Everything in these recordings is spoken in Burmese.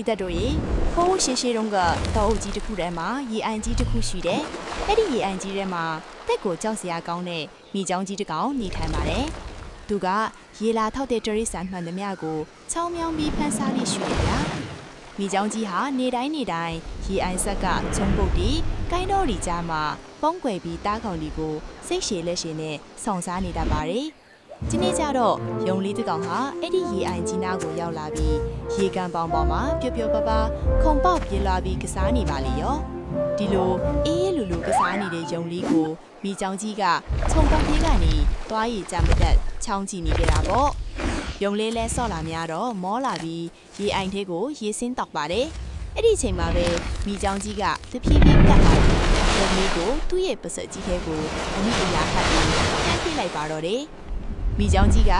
သက်တို့ရေဟိုးရှေးရှေးတုန်းကတောအုပ်ကြီးတစ်ခုထဲမှာရေအိုင်ကြီးတစ်ခုရှိတယ်။အဲ့ဒီရေအိုင်ကြီးထဲမှာတက်ကိုကြောက်စရာကောင်းတဲ့မိချောင်းကြီးတစ်ကောင်နေထိုင်ပါတယ်။သူကရေလာထောက်တဲ့တရိษံမှန်သမျှကိုချောင်းမြောင်းပြီးဖန်ဆားလေးရှိတယ်ဗျာ။မိချောင်းကြီးဟာနေတိုင်းရေအိုင်ဆက်ကချုံပုတ်တီကိုင်းတော်ဒီကြားမှာပုံးကွယ်ပြီးတားကောင်ဒီကိုစိတ်ရှည်လက်ရှည်နဲ့ဆောင်စားနေတတ်ပါတယ်။ဒီနေ့ကျတော့ယုံလေးတစ်ကောင်ဟာအဲ့ဒီရေအိုင်ကြီးနားကိုရောက်လာပြီးရေကန်ပေါင်ပေါ်မှာပျော်ပျော်ပါပါခုံပေါက်ပြေးလာပြီးကစားနေပါလေရောဒီလိုအေးလူလူကစားနေတဲ့ယုံလေးကိုမိချောင်းကြီးကခြုံပေါက်သေးကနေသွားရည်ကြမတက်ချောင်းကြည့်နေကြတာပေါ့ယုံလေးလဲဆော့လာများတော့မောလာပြီးရေအိုင်ထဲကိုရေစင်းတောက်ပါတယ်အဲ့ဒီအချိန်မှာပဲမိချောင်းကြီးကတဖြည်းဖြည်းကပ်လာပြီးယုံလေးကိုသူ့ရဲ့ပစက်ကြီးထဲကိုအမိအရာခတ်ပြီးနှမ်းပြလိုက်ပါတော့တယ်မိချောင်းကြီးက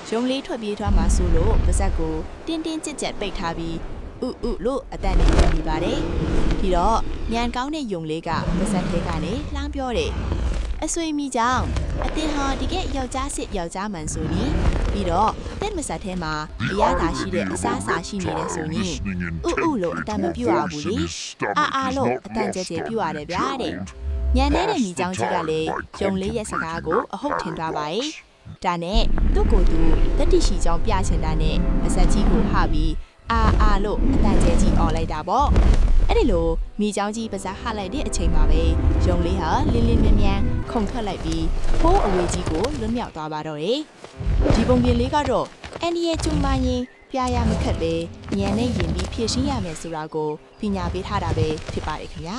ရုံလေးထွက်ပြေးသွားမှဆိုလို့ပါဇက်ကိုတင်းတင်းကြက်ကြက်ပိတ်ထားပြီးဥလို့အတန်နေနေပါတယ်ပြီးတော့ညံကောင်းတဲ့ယုံလေးကပါဇက်ထဲကနေလှမ်းပြောတယ်အဆွေမိချောင်းအတင်ဟာဒီကယောက်ျားစစ်ယောက်ျားမှန်ဆိုရင်ပြီးတော့တဲ့မဆက်ထဲမှာအရသာရှိတဲ့အစားအစာရှိနေတယ်ဆိုရင်ဥလို့အတန်မပြူရဘူးလေအာလို့အတန်ကြဲကြဲပြူရတယ်ဗျာတဲ့ညံနေတဲ့မိချောင်းကြီးကလည်းယုံလေးရဲ့စကားကိုအဟုတ်ထင်သွားပါရဲ့ဒါနဲ့သူ့ကိုယ်သူတတိရှိကြောင်းပြချင်တာနဲ့မဆက်ကြီးကိုဟပြီးအာလို့အတန်ကျဲကြီးអော်လိုက်တာပေါ့အဲ့ဒီလိုမိချောင်းကြီးပါးစားဟလိုက်တဲ့အချိန်မှာပဲယုံလေးဟာလင်းလင်းမြန်းမြန်းခုန်ထွက်လိုက်ပြီးဖိုးအဝေးကြီးကိုလွတ်မြောက်သွားပါတော့တယ်ဒီပုံပြင်လေးကတော့အန်ဒီရဲ့ကျုံမရင်ပြာရမခက်ပဲညံနဲ့ရင်ပြီးဖြည့်ရှင်းရမယ်ဆိုတာကိုပညာပေးထားတာပဲဖြစ်ပါတယ်ခင်ဗျာ